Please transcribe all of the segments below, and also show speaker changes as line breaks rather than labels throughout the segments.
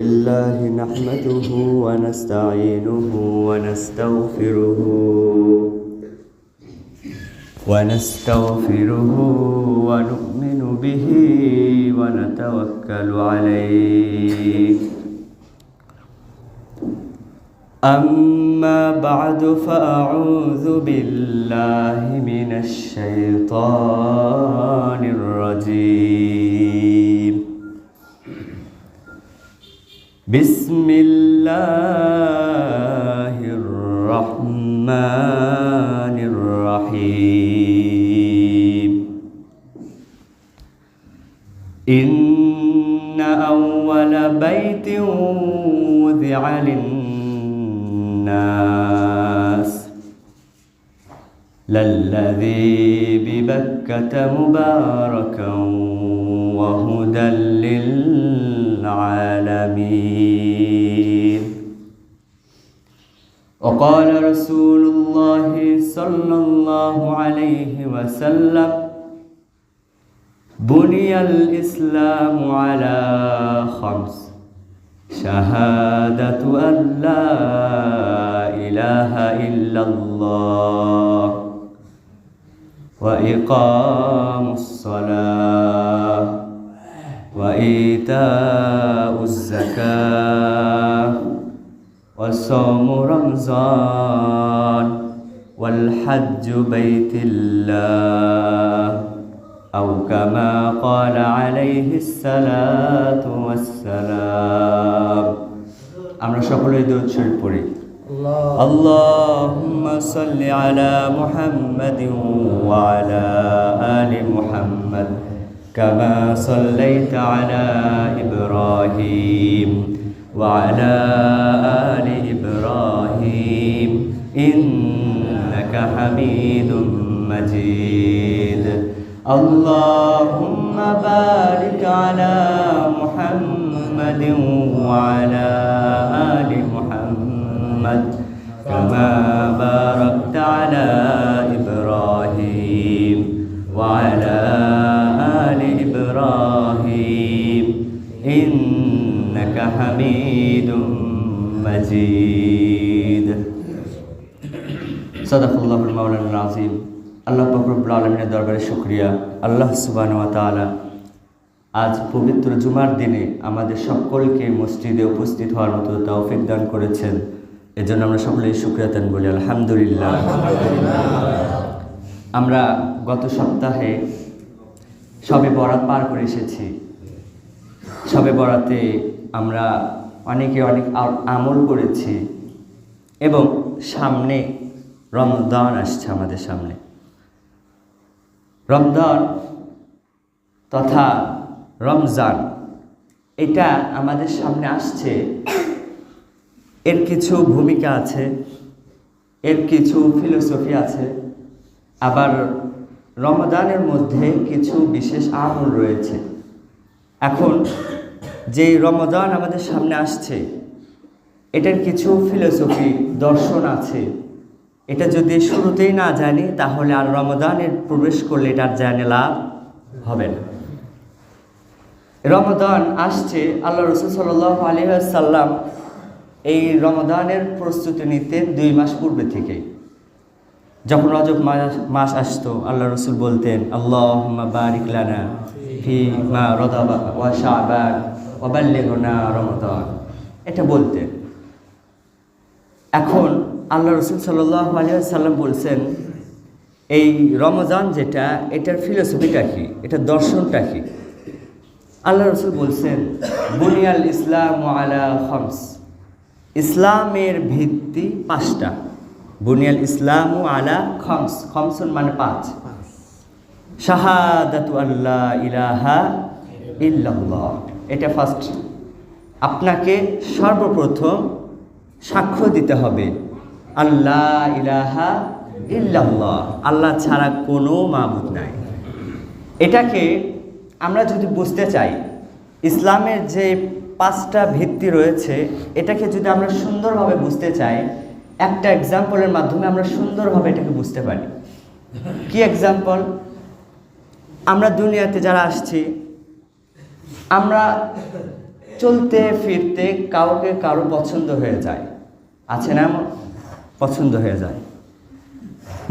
الله نحمده ونستعينه ونستغفره ونؤمن به ونتوكل عليه. أما بعد فأعوذ بالله من الشيطان الرجيم. بسم الله الرحمن الرحيم. إن أول بيت وضع للناس للذي ببكة مباركا وهدى للعالمين. وقال رسول الله صلى الله عليه وسلم: بني الإسلام على خمس: شهادة أن لا إله إلا الله وإقام الصلاة وإيتاء الزكاة وصوم رمضان والحج بيت الله أو كما قال عليه الصلاة والسلام. আমরা সকলেই দরুদ শরীফ পড়ি। اللهم صل على محمد وعلى آل محمد كما صليت على إبراهيم وعلى آل إبراهيم إنك حميد مجيد. اللهم بارك على محمد وعلى آل محمد كما باركت على إبراهيم وعلى آل إبراهيم إنك حميد مجيد. صدق الله المولانا العظيم. আল্লাহ পাক রব্বুল আলামিনের দরবারে শুকরিয়া। আল্লাহ সুবহানাহু ওয়া তাআলা আজ পবিত্র জুমার দিনে আমাদের সকলকে মসজিদে উপস্থিত হওয়ার মতো তৌফিক দান করেছেন। এজন্য আমরা সকলেই শুকরিয়াতান বলি আলহামদুলিল্লাহ। আমরা গত সপ্তাহে শবে বরাত পার করে এসেছি। শবে বরাতে আমরা অনেকে অনেক আমল করেছি এবং সামনে রমজান আসছে আমাদের সামনে। রমজান তথা রমজান এটা আমাদের সামনে আসছে, এর কিছু ভূমিকা আছে, এর কিছু ফিলোসফি আছে, আবার রমজানের মধ্যে কিছু বিশেষ আমল রয়েছে। এখন যে রমজান আমাদের সামনে আসছে এটার কিছু ফিলোসফি দর্শন আছে। এটা যদি শুরুতেই না জানি তাহলে আর রমজানের প্রবেশ করলে এটার জানে লাভ হবে না। রমজান আসছে, আল্লাহ রাসূল সাল্লাল্লাহু আলাইহি ওয়াসাল্লাম এই রমজানের প্রস্তুতি নিতেন 2 মাস পূর্বে থেকে। যখন রজব মাস আসতো আল্লাহ রাসূল বলতেন আল্লাহুম্মা বারিক লানা ফি মা রজব ওয়া শাবান ওয়া বাল্লিগনা রমাদান, এটা বলতেন। এখন আল্লাহ রাসূল সাল্লাল্লাহু আলাইহি ওয়াসাল্লাম বলছেন এই রমজান যেটা, এটার ফিলোসফিটা কি, এটার দর্শনটা কি। আল্লাহ রাসূল বলছেন বুনিয়াল ইসলামু আলা খামস, ইসলামের ভিত্তি 5টা। বুনিয়াল ইসলামু আলা খামস, খামসুন মানে 5। শাহাদাতু আল্লা ইলাহা ইল্লাল্লাহ, এটা ফার্স্ট। আপনাকে সর্বপ্রথম সাক্ষ্য দিতে হবে আল্লাহ ইলাহা ইল্লাল্লাহ, আল্লাহ ছাড়া কোনো মাবুদ নাই। এটাকে আমরা যদি বুঝতে চাই, ইসলামের যে 5টা ভিত্তি রয়েছে এটাকে যদি আমরা সুন্দরভাবে বুঝতে চাই, একটা এক্সাম্পলের মাধ্যমে আমরা সুন্দরভাবে এটাকে বুঝতে পারি। কি এক্সাম্পল? আমরা দুনিয়াতে যারা আসছি আমরা চলতে ফিরতে কাউকে কারো পছন্দ হয়ে যায়, আছে না? পছন্দ হয়ে যায়।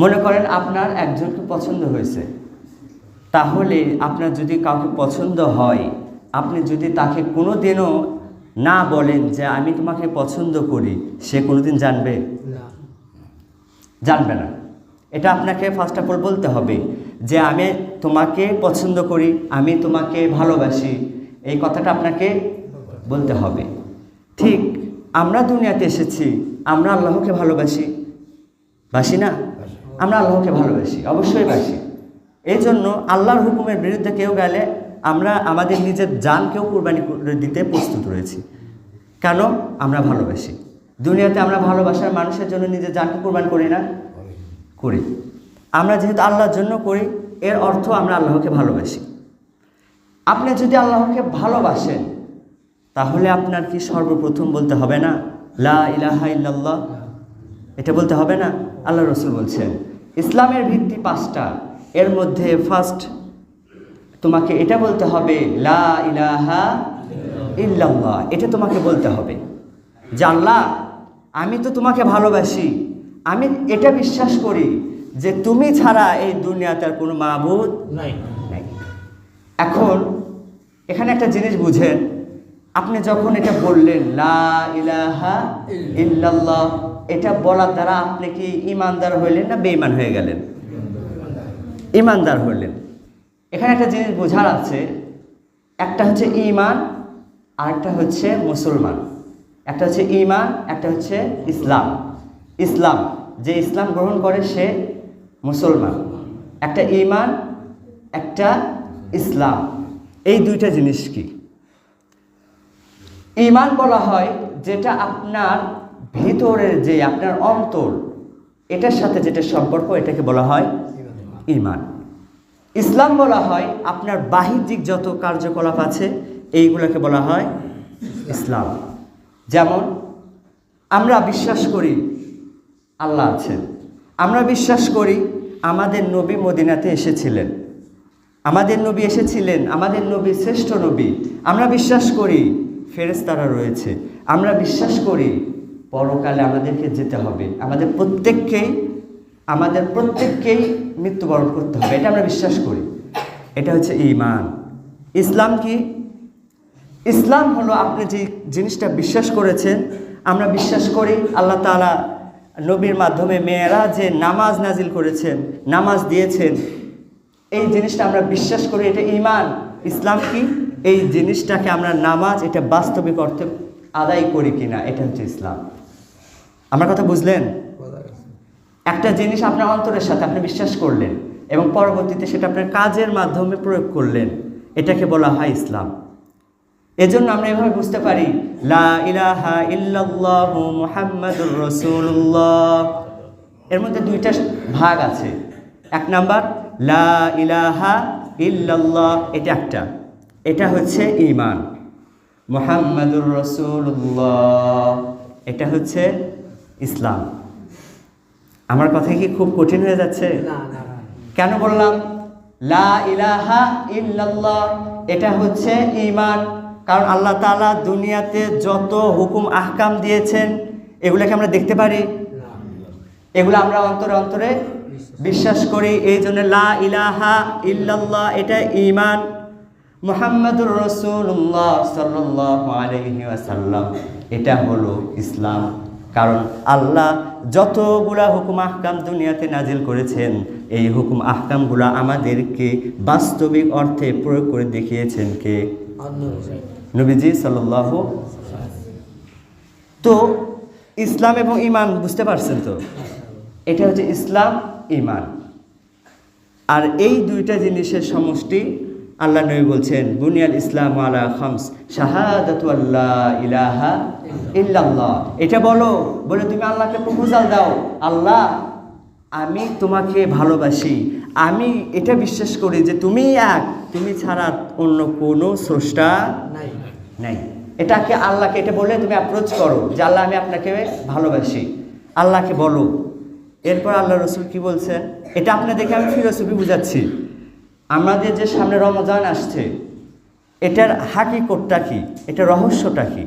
মনে করেন আপনার একজনকে পছন্দ হয়েছে, তাহলে আপনার যদি কাউকে পছন্দ হয়, আপনি যদি তাকে কোনো দিনও না বলেন যে আমি তোমাকে পছন্দ করি, সে কোনোদিন জানবে? জানবে না। এটা আপনাকে ফার্স্ট অফ অল বলতে হবে যে আমি তোমাকে পছন্দ করি, আমি তোমাকে ভালোবাসি, এই কথাটা আপনাকে বলতে হবে। ঠিক আমরা দুনিয়াতে এসেছি, আমরা আল্লাহকে ভালোবাসি, বাসি না? আমরা আল্লাহকে ভালোবাসি, অবশ্যই বাসি। এই জন্য আল্লাহর হুকুমের বিরুদ্ধে কেউ গেলে আমরা আমাদের নিজের জানকেও কুরবানি করে দিতে প্রস্তুত রয়েছি। কেন? আমরা ভালোবাসি। দুনিয়াতে আমরা ভালোবাসার মানুষের জন্য নিজের জানকে কুরবান করি না? করি। আমরা যেহেতু আল্লাহর জন্য করি, এর অর্থ আমরা আল্লাহকে ভালোবাসি। আপনি যদি আল্লাহকে ভালোবাসেন, তাহলে আপনার কি সর্বপ্রথম বলতে হবে না লা ইলাহা ইল্লাল্লাহ? এটা বলতে হবে না? আল্লাহ রসুল বলছেন ইসলামের ভিত্তি 5টা, এর মধ্যে ফার্স্ট তোমাকে এটা বলতে হবে লা ইলাহা ইল্লাল্লাহ। এটা তোমাকে বলতে হবে যে আল্লাহ, আমি তো তোমাকে ভালোবাসি, আমি এটা বিশ্বাস করি যে তুমি ছাড়া এই দুনিয়াতে আর কোনো মাবুদ নাই। এখন এখানে একটা জিনিস বুঝেন, আপনি যখন এটা বললেন লা ইলাহা ইল্লাল্লাহ, এটা বলার দ্বারা আপনি কি ঈমানদার হইলেন না বেঈমান হয়ে গেলেন? ঈমানদার হইলেন। এখানে একটা জিনিস বোঝার আছে, একটা হচ্ছে ঈমান আর একটা হচ্ছে মুসলমান। একটা হচ্ছে ঈমান, একটা হচ্ছে ইসলাম। ইসলাম, যে ইসলাম গ্রহণ করে সে মুসলমান। একটা ঈমান, একটা ইসলাম। এই দুইটা জিনিস কি? ঈমান বলা হয় যেটা আপনার ভিতরের, যে আপনার অন্তর, এটার সাথে যেটা সম্পর্ক, এটাকে বলা হয় ঈমান। ইসলাম বলা হয় আপনার বাহ্যিক যত কার্যকলাপ আছে এইগুলোকে বলা হয় ইসলাম। যেমন আমরা বিশ্বাস করি আল্লাহ আছেন, আমরা বিশ্বাস করি আমাদের নবী মদিনাতে এসেছিলেন, আমাদের নবী এসেছিলেন, আমাদের নবী শ্রেষ্ঠ নবী। আমরা বিশ্বাস করি ফেরেশতারা রয়েছে, আমরা বিশ্বাস করি পরকালে আমাদেরকে যেতে হবে, আমাদের প্রত্যেককেই মৃত্যুবরণ করতে হবে, এটা আমরা বিশ্বাস করি। এটা হচ্ছে ঈমান। ইসলাম কি? ইসলাম হলো আপনি যে জিনিসটা বিশ্বাস করেছেন। আমরা বিশ্বাস করি আল্লাহ তাআলা নবীর মাধ্যমে মেয়েরাজে নামাজ নাজিল করেছেন, নামাজ দিয়েছেন, এই জিনিসটা আমরা বিশ্বাস করি, এটা ঈমান। ইসলাম কি? এই জিনিসটাকে আমরা নামাজ, এটা বাস্তবিক অর্থে আদায় করি কিনা, এটা হচ্ছে ইসলাম। আমার কথা বুঝলেন? একটা জিনিস আপনার অন্তরের সাথে আপনি বিশ্বাস করলেন এবং পরবর্তীতে সেটা আপনার কাজের মাধ্যমে প্রয়োগ করলেন, এটাকে বলা হয় ইসলাম। এজন্য আমরা এভাবে বুঝতে পারি লা ইলাহা ইল্লাল্লাহু মুহাম্মাদুর রাসূলুল্লাহ। এর মধ্যে দুইটা ভাগ আছে। এক নাম্বার লা ইলাহা ইল্লাল্লাহ, এটা একটা, এটা হচ্ছে ঈমান। মুহাম্মাদুর রাসূলুল্লাহ, এটা হচ্ছে ইসলাম। আমার কথা কি খুব কঠিন হয়ে যাচ্ছে? কেন বললাম লা ইলাহা ইল্লাল্লাহ? এটা হচ্ছে ঈমান। কারণ আল্লাহ তাআলা দুনিয়াতে যত হুকুম আহকাম দিয়েছেন এগুলোকে আমরা দেখতে পারি, এগুলো আমরা অন্তরে অন্তরে বিশ্বাস করি। এই জন্য লা ইলাহা ইল্লাল্লাহ এটা ঈমান। মুহাম্মাদুর রাসূলুল্লাহ সাল্লাল্লাহু আলাইহি ওয়াসাল্লাম, এটা হলো ইসলাম। কারণ আল্লাহ যতগুলা হুকুম আহকাম দুনিয়াতে নাজিল করেছেন, এই হুকুম আহকামগুলা আমাদেরকে বাস্তবিক অর্থে প্রয়োগ করে দেখিয়েছেন কে? নবীজি সাল্লাল্লাহু। তো ইসলাম এবং ঈমান বুঝতে পারছেন তো? এটা হচ্ছে ইসলাম, ঈমান। আর এই দুইটা জিনিসের সমষ্টি আল্লাহ নবী বলছেন বুনিয়াল ইসলাম আলা খামস, শাহাদাতু আল্লা ইলাহা ইল্লাল্লাহ। এটা বলে তুমি আল্লাহকে প্রপোজাল দাও, আল্লাহ আমি তোমাকে ভালোবাসি, আমি এটা বিশ্বাস করি যে তুমি এক, তুমি ছাড়া অন্য কোনো স্রষ্টা নাই। এটাকে আল্লাহকে এটা বলে তুমি অ্যাপ্রোচ করো যে আল্লাহ আমি আপনাকে ভালোবাসি, আল্লাহকে বলো। এরপর আল্লাহ রসুল কি বলছেন, এটা আপনি দেখে আমি ফিলোসফি বুঝাচ্ছি। আমাদের যে সামনে রমজান আসছে, এটার হাকিকতটা কি, এটা রহস্যটা কি?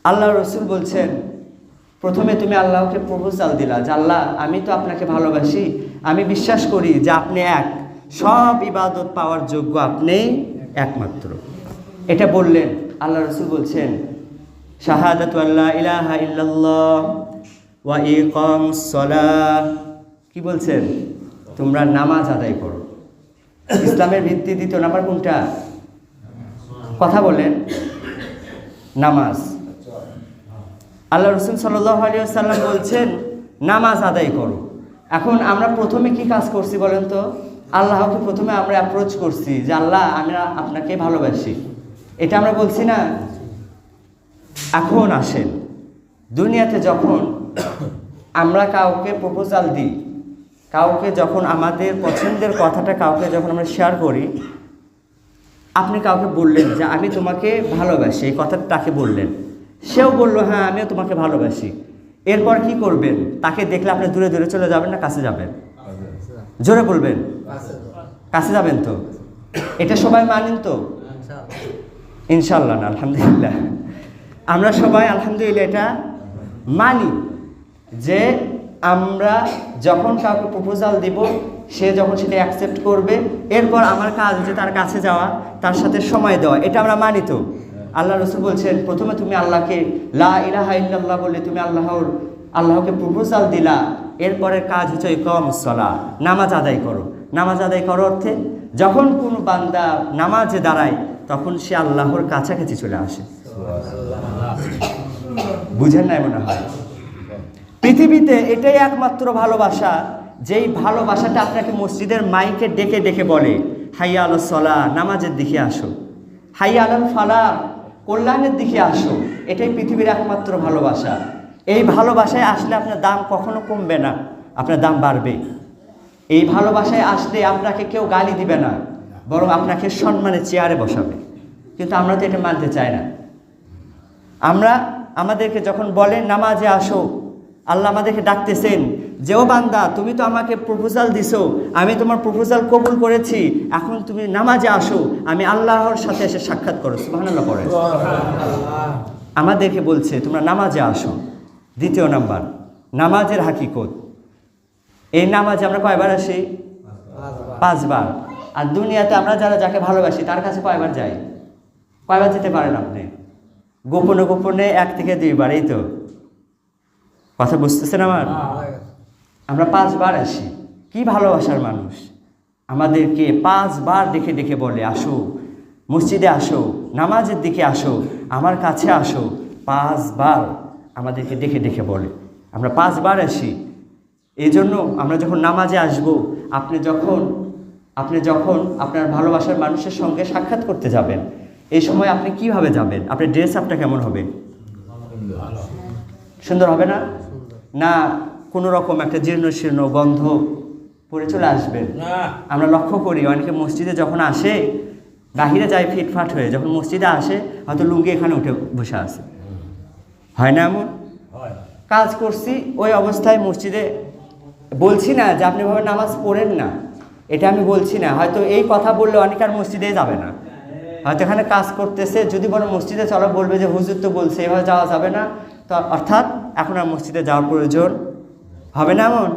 আল্লাহ রসুল বলছেন, প্রথমে তুমি আল্লাহকে প্রপোজাল দিলা যে আল্লাহ আমি তো আপনাকে ভালোবাসি, আমি বিশ্বাস করি যে আপনি এক, সব ইবাদত পাওয়ার যোগ্য আপনি একমাত্র। এটা বললেন। আল্লাহ রসুল বলছেন শাহাদাতু আল্লা ইলাহা ইল্লাল্লাহ ওয়া ইকামুস সালাহ। কি বলছেন? তোমরা নামাজ আদায় করো। ইসলামের ভিত্তি দ্বিতীয় নাম্বার কোনটা? কথা বলেন। নামাজ। আল্লাহ রসুল সাল্লাল্লাহু আলাইহি ওয়াসাল্লাম বলছেন নামাজ আদায় করো। এখন আমরা প্রথমে কি কাজ করছি বলেন তো? আল্লাহকে প্রথমে আমরা অ্যাপ্রোচ করছি যে আল্লাহ আমরা আপনাকে ভালোবাসি, এটা আমরা বলছি না? এখন আসেন, দুনিয়াতে যখন আমরা কাউকে প্রপোজাল দিই, কাউকে যখন আমাদের পছন্দের কথাটা কাউকে যখন আমরা শেয়ার করি, আপনি কাউকে বললেন যে আমি তোমাকে ভালোবাসি, এই কথাটা তাকে বললেন, সেও বলল হ্যাঁ আমিও তোমাকে ভালোবাসি। এরপর কি করবেন? তাকে দেখলে আপনি দূরে দূরে চলে যাবেন না কাছে যাবেন? জোরে বলবেন। কাছে যাবেন তো? এটা সবাই মানেন তো? ইনশাল্লাহ না আলহামদুলিল্লাহ। আমরা সবাই আলহামদুলিল্লাহ এটা মানি যে আমরা যখন কাউকে প্রপোজাল দিব, সে যখন সেটা অ্যাকসেপ্ট করবে, এরপর আমার কাজ হচ্ছে তার কাছে যাওয়া, তার সাথে সময় দেওয়া। এটা আমরা মানি তো? আল্লাহ রসুল বলছেন প্রথমে তুমি আল্লাহকে লা ইলাহা ইল্লাল্লাহ বলে তুমি আল্লাহকে প্রপোজাল দিলা, এরপরের কাজ হচ্ছে ইকামুস সালাহ, নামাজ আদায় করো। নামাজ আদায় করো অর্থে যখন কোনো বান্দা নামাজে দাঁড়ায় তখন সে আল্লাহর কাছাকাছি চলে আসে। বুঝেন নাই মনে হয়? পৃথিবীতে এটাই একমাত্র ভালোবাসা, যেই ভালোবাসাটা আপনাকে মসজিদের মাইকে ডেকে ডেকে বলে হাইয়া আলাস সালাহ, নামাজের দিকে আসো, হাইয়া আলাল ফালাহ, কল্যাণের দিকে আসো। এটাই পৃথিবীর একমাত্র ভালোবাসা। এই ভালোবাসায় আসলে আপনার দাম কখনো কমবে না, আপনার দাম বাড়বে। এই ভালোবাসায় আসলে আপনাকে কেউ গালি দিবে না, বরং আপনাকে সম্মানের চেয়ারে বসাবে। কিন্তু আমরা তো এটা মানতে চাই না। আমরা আমাদেরকে যখন বলেন নামাজে আসো, আল্লাহ আমাদেরকে ডাকতেছেন যে ও বান্দা তুমি তো আমাকে প্রপোজাল দিছো, আমি তোমার প্রপোজাল কবুল করেছি, এখন তুমি নামাজে আসো, আমি আল্লাহর সাথে এসে সাক্ষাৎ করো। সুবহানাল্লাহ পড়ে আমাদেরকে বলছে তোমরা নামাজে আসো। দ্বিতীয় নাম্বার নামাজের হাকিকত। এই নামাজে আমরা কয়বার আসি? 5 বার। আর দুনিয়াতে আমরা যাকে ভালোবাসি তার কাছে কয়বার যাই? কয়বার যেতে পারেন আপনি? গোপনে গোপনে 1 থেকে 2 বার। এই তো কথা বুঝতেছেন আমার? আমরা 5 বার আসি। কি ভালোবাসার মানুষ! আমাদেরকে 5 বার ডেকে ডেকে বলে আসো, মসজিদে আসো, নামাজের দিকে আসো, আমার কাছে আসো। 5 বার আমাদেরকে ডেকে ডেকে বলে। আমরা 5 বার আসি। এই জন্য আমরা যখন নামাজে আসব, আপনি যখন আপনার ভালোবাসার মানুষের সঙ্গে সাক্ষাৎ করতে যাবেন, এই সময় আপনি কিভাবে যাবেন? আপনার ড্রেস আপটা কেমন হবে? সুন্দর হবে না? না কোনো রকম একটা জীর্ণ শীর্ণ গন্ধ পরে চলে আসবেন? আমরা লক্ষ্য করি অনেকে মসজিদে যখন আসে, বাহিরে যায় ফিটফাট হয়ে, যখন মসজিদে আসে হয়তো লুঙ্গি এখানে উঠে বসে আছে। হয় না এমন? কাজ করছি ওই অবস্থায় মসজিদে, বলছি না যে আপনি ভাবে নামাজ পড়েন না, এটা আমি বলছি না। হয়তো এই কথা বললে অনেকে আর মসজিদে যাবে না, হয়তো এখানে কাজ করতেছে, যদি বলো মসজিদে চলো বলবে যে হুজুর তো বলছে এভাবে যাওয়া যাবে না, তো অর্থাৎ এখন আর মসজিদে যাওয়ার প্রয়োজন হবে না। এমন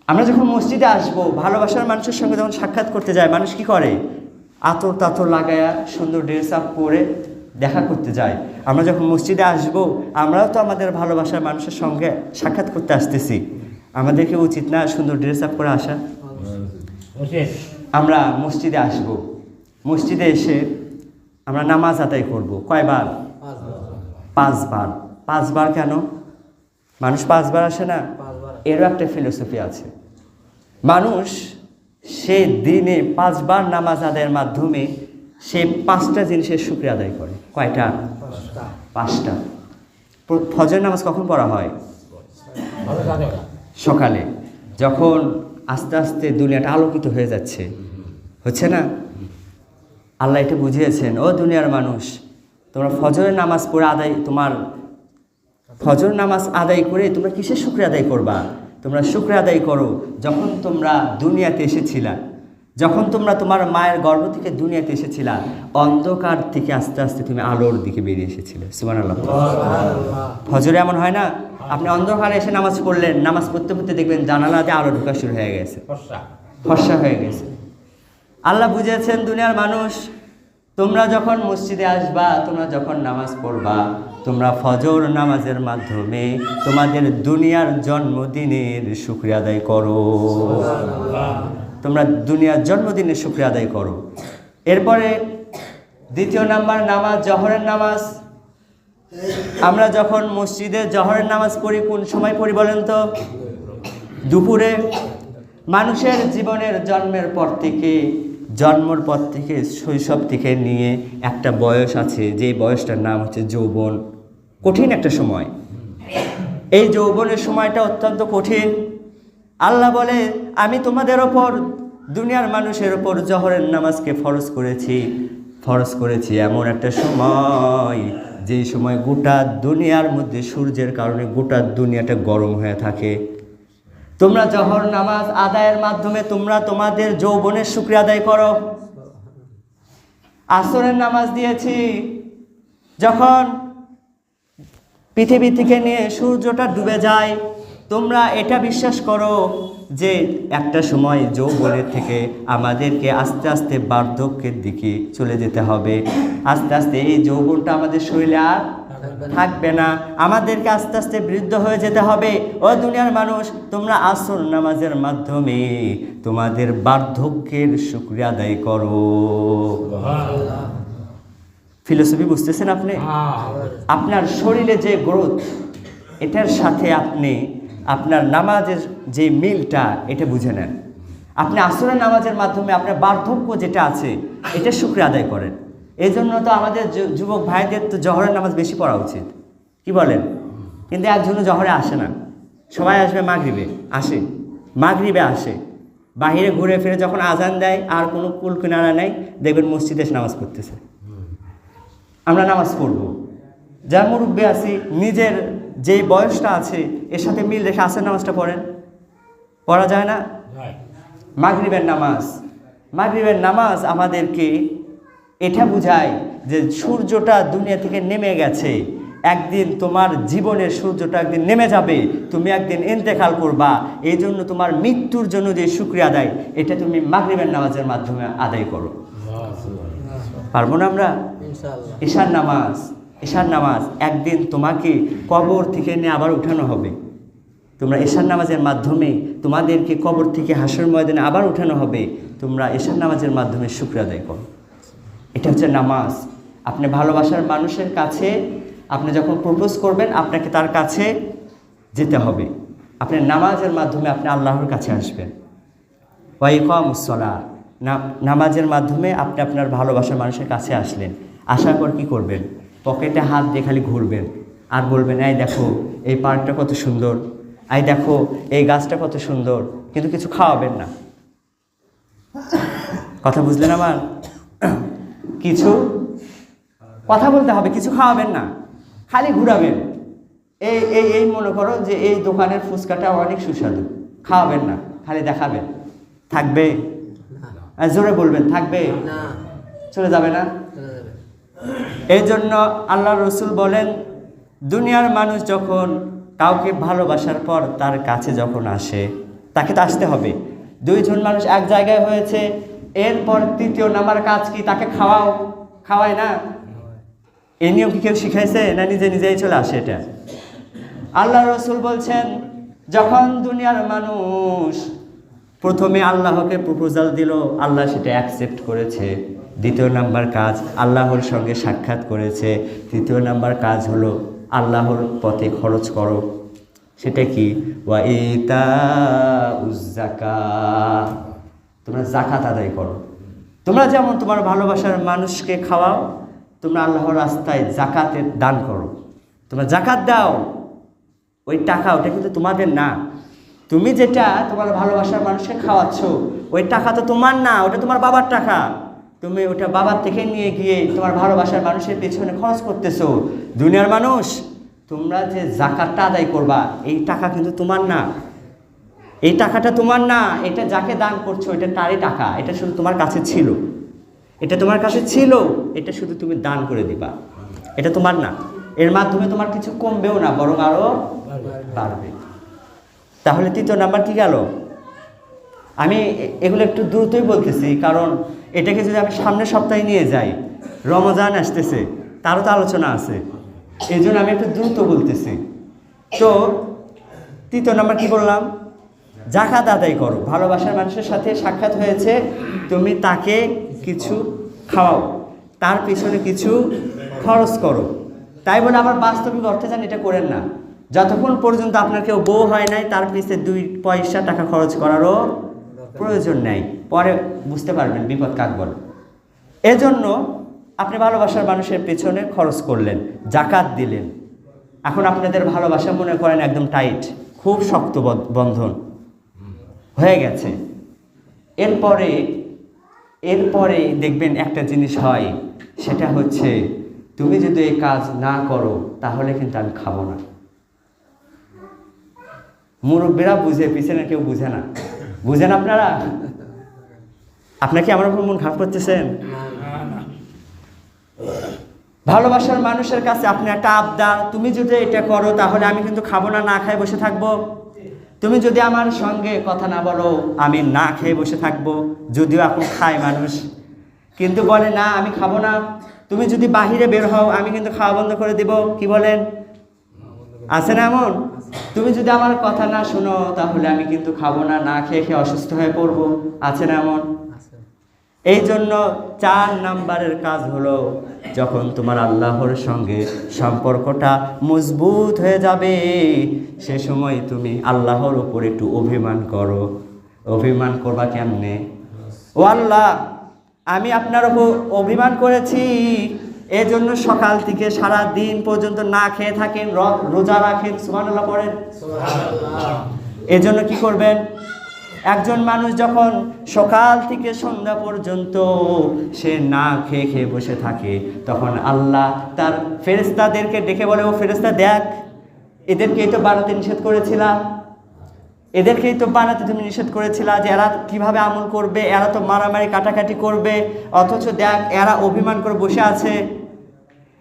আমরা যখন মসজিদে আসবো, ভালোবাসার মানুষের সঙ্গে যখন সাক্ষাৎ করতে যায়, মানুষ কি করে? আতর তাতর লাগায়া সুন্দর ড্রেস আপ পরে দেখা করতে যায়। আমরা যখন মসজিদে আসব, আমরাও তো আমাদের ভালোবাসার মানুষের সঙ্গে সাক্ষাৎ করতে আসতেছি, আমাদেরকে উচিত না সুন্দর ড্রেস আপ করে আসা? আমরা মসজিদে আসব, মসজিদে এসে আমরা নামাজ আদায় করব। কয়বার? 5 বার। 5 বার কেন? মানুষ 5 বার আসে না? এরও একটা ফিলোসফি আছে। মানুষ সে দিনে 5 বার নামাজ আদায়ের মাধ্যমে সে 5টা জিনিসের শুকরিয়া আদায় করে। কয়টা? 5টা। ফজর নামাজ কখন পড়া হয়? সকালে, যখন আস্তে আস্তে দুনিয়াটা আলোকিত হয়ে যাচ্ছে, হচ্ছে না? আল্লাহ এটা বুঝিয়েছেন, ও দুনিয়ার মানুষ, তোমরা ফজরের নামাজ পড়ে ফজর নামাজ আদায় করে তোমরা কিসের শুকরিয়া আদায় করবা? তোমরা শুকরিয়া আদায় করো যখন তোমরা দুনিয়াতে এসেছিলা, যখন তোমরা তোমার মায়ের গর্ভ থেকে দুনিয়াতে এসেছিলা, অন্ধকার থেকে আস্তে আস্তে তুমি আলোর দিকে বেরিয়ে এসেছিলে। সুবহানাল্লাহ। ফজরে এমন হয় না, আপনি অন্ধকারে এসে নামাজ পড়লেন, নামাজ পড়তে পড়তে দেখবেন জানালাতে আলো ঢোকা শুরু হয়ে গেছে, ফর্সা হয়ে গেছে। আল্লাহ বুঝেছেন দুনিয়ার মানুষ, তোমরা যখন মসজিদে আসবা, তোমরা যখন নামাজ পড়বা, তোমরা ফজর নামাজের মাধ্যমে তোমাদের দুনিয়ার জন্মদিনের শুকরিয়া আদায় করো। তোমরা দুনিয়ার জন্মদিনের শুকরিয়া আদায় করো। এরপরে দ্বিতীয় নাম্বার নামাজ, জহরের নামাজ। আমরা যখন মসজিদে জহরের নামাজ পড়ি, কোন সময় পড়ি বলেন তো? দুপুরে। মানুষের জীবনের জন্মের পর থেকে শৈশব থেকে নিয়ে একটা বয়স আছে, যে বয়সটার নাম হচ্ছে যৌবন। কঠিন একটা সময়। এই যৌবনের সময়টা অত্যন্ত কঠিন। আল্লাহ বলে, আমি তোমাদের ওপর, দুনিয়ার মানুষের ওপর জহরের নামাজকে ফরজ করেছি এমন একটা সময়, যেই সময় গোটা দুনিয়ার মধ্যে সূর্যের কারণে গোটা দুনিয়াটা গরম হয়ে থাকে। তোমরা জহর নামাজ আদায়ের মাধ্যমে তোমরা তোমাদের যৌবনের শুকরিয়া আদায় করো। আসরের নামাজ দিয়েছি, যখন পৃথিবী থেকে নিয়ে সূর্যটা ডুবে যায়, তোমরা এটা বিশ্বাস করো যে একটা সময় যৌবনের থেকে আমাদেরকে আস্তে আস্তে বার্ধক্যের দিকে চলে যেতে হবে। আস্তে আস্তে এই যৌবনটা আমাদের শরীরে আর থাকবে না, আমাদেরকে আস্তে আস্তে বৃদ্ধ হয়ে যেতে হবে। ও দুনিয়ার মানুষ, তোমরা আসর নামাজের মাধ্যমে তোমাদের বার্ধক্যের শুকরিয়া আদায় করো। ফিলোসফি বুঝতেছেন আপনি? আপনার শরীরে যে গ্রোথ, এটার সাথে আপনি আপনার নামাজের যে মিলটা, এটা বুঝে নেন। আপনি আসরের নামাজের মাধ্যমে আপনার বার্ধক্য যেটা আছে, এটা শুকরিয়া আদায় করেন। এই জন্য তো আমাদের যুবক ভাইদের তো জহরের নামাজ বেশি পড়া উচিত, কি বলেন? কিন্তু একজনও জহরে আসে না। সবাই আসবে মাগরিবে আসে, বাহিরে ঘুরে ফিরে যখন আজান দেয় আর কোনো কুল কিনারা নেই, দেখবেন মসজিদে এসে নামাজ পড়তেছে। আমরা নামাজ পড়বো, যার মুরব্বী আছি, নিজের যে বয়সটা আছে এর সাথে মিল রেখে আসের নামাজটা পড়া যায় না? মাগরিবের নামাজ আমাদেরকে এটা বুঝায় যে সূর্যটা দুনিয়া থেকে নেমে গেছে, একদিন তোমার জীবনের সূর্যটা একদিন নেমে যাবে, তুমি একদিন ইন্তেকাল করবা। এই জন্য তোমার মৃত্যুর জন্য যে শুকরিয়া আদায়, এটা তুমি মাগরিবের নামাজের মাধ্যমে আদায় করো। পারবো না আমরা? ঈশার নামাজ একদিন তোমাকে কবর থেকে নিয়ে আবার উঠানো হবে। তোমরা ঈশার নামাজের মাধ্যমে তোমাদেরকে কবর থেকে হাসর ময়দানে আবার উঠানো হবে। তোমরা ঈশার নামাজের মাধ্যমে শুকরিয়া আদায় করো। এটা হচ্ছে নামাজ। আপনি ভালোবাসার মানুষের কাছে আপনি যখন প্রপোজ করবেন, আপনাকে তার কাছে যেতে হবে। আপনি নামাজের মাধ্যমে আপনি আল্লাহর কাছে আসবেন। ওয়া ইকামুস সালাহ, নামাজের মাধ্যমে আপনি আপনার ভালোবাসার মানুষের কাছে আসলেন। আসার পর কী করবেন? পকেটে হাত দিয়ে খালি ঘুরবেন আর বলবেন, এই দেখো এই পার্কটা কত সুন্দর, এই দেখো এই গাছটা কত সুন্দর, কিন্তু কিছু খাওয়াবেন না। কথা বুঝলেন আমার? কিছু কথা বলতে হবে, কিছু খাওয়াবেন না, খালি ঘুরাবেন। এই মনে করো যে এই দোকানের ফুচকাটা অনেক সুস্বাদু, খাওয়াবেন না, খালি দেখাবেন। থাকবে? জোরে বলবেন, থাকবে? চলে যাবে না? এই জন্য আল্লাহ রসুল বলেন, দুনিয়ার মানুষ যখন কাউকে ভালোবাসার পর তার কাছে যখন আসে, তাকে তো আসতে হবে। দুইজন মানুষ এক জায়গায় হয়েছে, এরপর তৃতীয় নাম্বার কাজ কি? তাকে খাওয়ায় না? এই নিয়ম কি কেউ শিখাইছে না নিজে নিজেই চলে আসে? এটা আল্লাহ রসুল বলছেন, যখন দুনিয়ার মানুষ প্রথমে আল্লাহকে প্রপোজাল দিল, আল্লাহ সেটা অ্যাকসেপ্ট করেছে। দ্বিতীয় নাম্বার কাজ, আল্লাহর সঙ্গে সাক্ষাৎ করেছে। তৃতীয় নাম্বার কাজ হলো আল্লাহর পথে খরচ করো। সেটা কি? ওয়া ইতাউজ যাকাত, তোমরা যাকাত আদায় করো। তোমরা যেমন তোমার ভালোবাসার মানুষকে খাওয়াও, তোমরা আল্লাহর রাস্তায় যাকাতের দান করো। তোমরা যাকাত দাও, ওই টাকা ওটা কিন্তু তোমাদের না। তুমি যেটা তোমার ভালোবাসার মানুষকে খাওয়াচ্ছ, ওই টাকা তো তোমার না, ওটা তোমার বাবার টাকা। তুমি ওটা বাবার থেকে নিয়ে গিয়ে তোমার ভালোবাসার মানুষের পেছনে খরচ করতেছো। দুনিয়ার মানুষ, তোমরা যে যাকাতটা আদায় করবা, এই টাকা কিন্তু তোমার না, এই টাকাটা তোমার না, এটা যাকে দান করছো এটা তারই টাকা, এটা শুধু তোমার কাছে ছিল, এটা তোমার কাছে ছিল, এটা শুধু তুমি দান করে দিবা, এটা তোমার না। এর মাধ্যমে তোমার কিছু কমবেও না, বরং আরো বাড়বে। তাহলে তৃতীয় নাম্বার কি গেল? আমি এগুলো একটু দ্রুতই বলতেছি, কারণ এটাকে যদি আমি সামনের সপ্তাহে নিয়ে যাই, রমজান আসতেছে, তারও তো আলোচনা আছে, এই জন্য আমি একটু দ্রুত বলতেছি। তো তৃতীয় নাম্বার কি বললাম? যাকাত আদায় করো। ভালোবাসার মানুষের সাথে সাক্ষাৎ হয়েছে, তুমি তাকে কিছু খাওয়াও, তার পিছনে কিছু খরচ করো। তাই বলে আবার বাস্তবিক অর্থে যান এটা করেন না। যতক্ষণ পর্যন্ত আপনার কেউ বউ হয় নাই, তার পিছনে 2 পয়সা টাকা খরচ করারও প্রয়োজন নেই। পরে বুঝতে পারবেন বিপদ কাক বলে। এজন্য আপনি ভালোবাসার মানুষের পেছনে খরচ করলেন, যাকাত দিলেন। এখন আপনাদের ভালোবাসা মনে করেন একদম টাইট, খুব শক্ত বন্ধন হয়ে গেছে। এরপরে দেখবেন একটা জিনিস হয়, সেটা হচ্ছে তুমি যদি এই কাজ না করো তাহলে কিন্তু আমি খাবো না। মুরব্বীরা বুঝে, পিছনে কেউ বুঝে না। বুঝেন আপনারা? আপনার কি আমার উপর মন খারাপ করতেছেন? ভালোবাসার মানুষের কাছে আপনি একটা আবদার, তুমি যদি এটা করো তাহলে আমি কিন্তু খাবো না, না খাই বসে থাকবো। তুমি যদি আমার সঙ্গে কথা না বলো আমি না খেয়ে বসে থাকবো। যদিও এখন খায় মানুষ, কিন্তু বলে না আমি খাবো না। তুমি যদি বাহিরে বের হও আমি কিন্তু খাওয়া বন্ধ করে দিব। কি বলেন? আছে না এমন? তুমি যদি আমার কথা না শোনো তাহলে আমি কিন্তু খাবো না, না খেয়ে খেয়ে অসুস্থ হয়ে পড়বো। আছে না এমন? এই জন্য 4 নাম্বারের কাজ হলো, যখন তোমার আল্লাহর সঙ্গে সম্পর্কটা মজবুত হয়ে যাবে, সে সময় তুমি আল্লাহর উপর একটু অভিমান করো। অভিমান করবা কেমনে? ও আল্লাহ, আমি আপনার উপর অভিমান করেছি, এজন্য সকাল থেকে সারা দিন পর্যন্ত না খেয়ে থাকেন, রোজা রাখেন। সুবহানাল্লাহ পড়েন। এজন্য কি করবেন? একজন মানুষ যখন সকাল থেকে সন্ধ্যা পর্যন্ত সে না খেয়ে খেয়ে বসে থাকে, তখন আল্লাহ তার ফেরেশতাদেরকে ডেকে বলে, ও ফেরেশতা দেখ, এদেরকেই তো বানাতে নিষেধ করেছিলা, এদেরকেই তো বানাতে তুমি নিষেধ করেছিলা যে এরা কিভাবে আমল করবে, এরা তো মারামারি কাটাকাটি করবে, অথচ দেখ এরা অভিমান করে বসে আছে,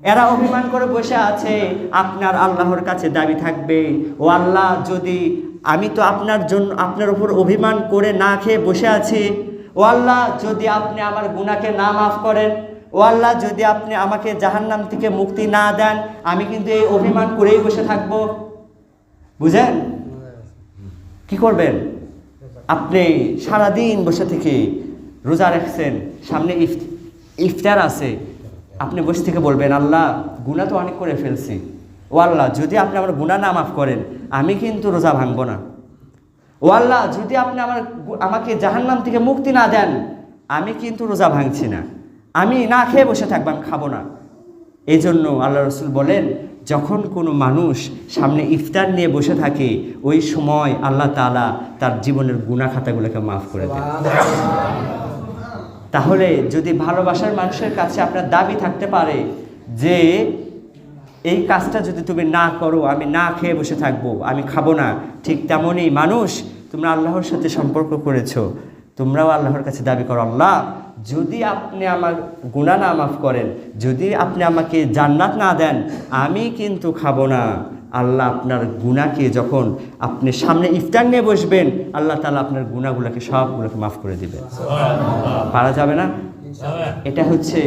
এরা অভিমান করে বসে আছে। আপনার আল্লাহর কাছে দাবি থাকবে, ও আল্লাহ, যদি আমি তো আপনার জন্য আপনার উপর অভিমান করে না খেয়ে বসে আছি, ও আল্লাহ, যদি আপনি আমার গুনাহকে না মাফ করেন, ও আল্লাহ, যদি আপনি আমাকে জাহান্নাম থেকে মুক্তি না দেন, আমি কিন্তু এই অভিমান করেই বসে থাকব। বুঝেন? কি করবেন? আপনি সারাদিন বসে থেকে রোজা রাখছেন, সামনে ইফতার আছে, আপনি বসে থেকে বলবেন, আল্লাহ, গুনাহ তো অনেক করে ফেলছি, ও আল্লাহ, যদি আপনি আমার গুনাহ না মাফ করেন আমি কিন্তু রোজা ভাঙবো না। ও আল্লাহ, যদি আপনি আমাকে জাহান্নাম থেকে মুক্তি না দেন আমি কিন্তু রোজা ভাঙছি না, আমি না খেয়ে বসে থাকবো, আমি খাবো না। এই জন্য আল্লাহ রসুল বলেন, যখন কোনো মানুষ সামনে ইফতার নিয়ে বসে থাকে, ওই সময় আল্লাহ তাআলা তার জীবনের গুনাহ খাতাগুলোকে মাফ করে দেন। তাহলে যদি ভালোবাসার মানুষের কাছে আপনার দাবি থাকতে পারে যে এই কাজটা যদি তুমি না করো আমি না খেয়ে বসে থাকবো, আমি খাবো না, ঠিক তেমনই মানুষ, তোমরা আল্লাহর সাথে সম্পর্ক করেছো, তোমরাও আল্লাহর কাছে দাবি করো, আল্লাহ, যদি আপনি আমার গুনাহ না মাফ করেন, যদি আপনি আমাকে জান্নাত না দেন, আমি কিন্তু খাবো না। আল্লাহ আপনার গুনাহকে, যখন আপনি সামনে ইফতার নিয়ে বসবেন, আল্লাহ তাআলা আপনার গুনাহগুলোকে সবগুলোকে মাফ করে দিবেন। পারা যাবে না? এটা হচ্ছে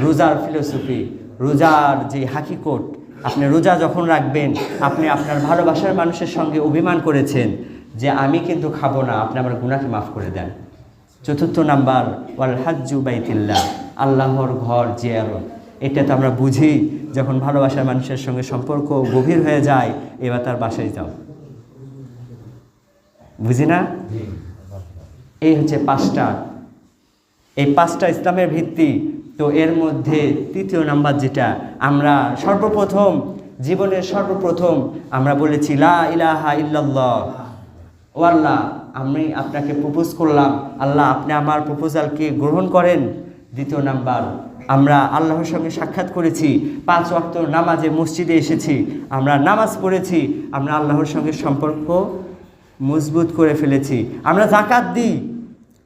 রোজার ফিলোসফি, রোজার যে হাকিকত। আপনি রোজা যখন রাখবেন, আপনি আপনার ভালোবাসার মানুষের সঙ্গে অভিমান করেছেন যে আমি কিন্তু খাবো না, আপনি আমার গুনাহকে মাফ করে দেন। 4 নাম্বার, ওয়াল হাজ্জু বাইতুল্লাহ, আল্লাহর ঘর জিয়ারত। এটা তো আমরা বুঝি, যখন ভালোবাসার মানুষের সঙ্গে সম্পর্ক গভীর হয়ে যায়, এবার তার বাসায় যাও। বুঝি না? এই হচ্ছে 5টা, এই 5টা ইসলামের ভিত্তি। তো এর মধ্যে 3য় নাম্বার যেটা আমরা সর্বপ্রথম, জীবনের সর্বপ্রথম আমরা বলেছি, লা ইলাহা ইল্লাল্লাহ। ও আল্লাহ, আমি আপনাকে প্রপোজ করলাম, আল্লাহ আপনি আমার প্রপোজালকে গ্রহণ করেন। 2য় নাম্বার, আমরা আল্লাহর সঙ্গে সাক্ষাৎ করেছি, 5 ওয়াক্ত নামাজে মসজিদে এসেছি, আমরা নামাজ পড়েছি, আমরা আল্লাহর সঙ্গে সম্পর্ক মজবুত করে ফেলেছি, আমরা যাকাত দিই,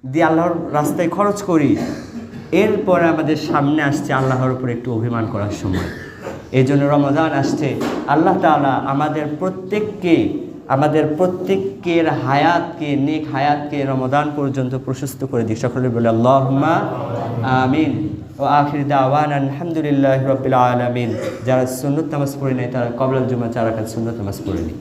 দিয়ে আল্লাহর রাস্তায় খরচ করি, এরপরে আমাদের সামনে আসছে আল্লাহর উপর একটু অভিমান করার সময়। এই জন্য রমজান আসছে, আল্লাহ তাআলা আমাদের প্রত্যেকের হায়াতকে, নেক হায়াতকে রমজান পর্যন্ত প্রশস্ত করে দিক। সকলে বলে আল্লাহুম্মা আমিন। ও আখির দাওয়ানা আলহামদুলিল্লাহি রাব্বিল আলামিন। যারা সুন্নত নামাজ পড়ে নাই তারা ক্বাবলাল জুমা 4 রাকাত সুন্নত নামাজ পড়ে নিই।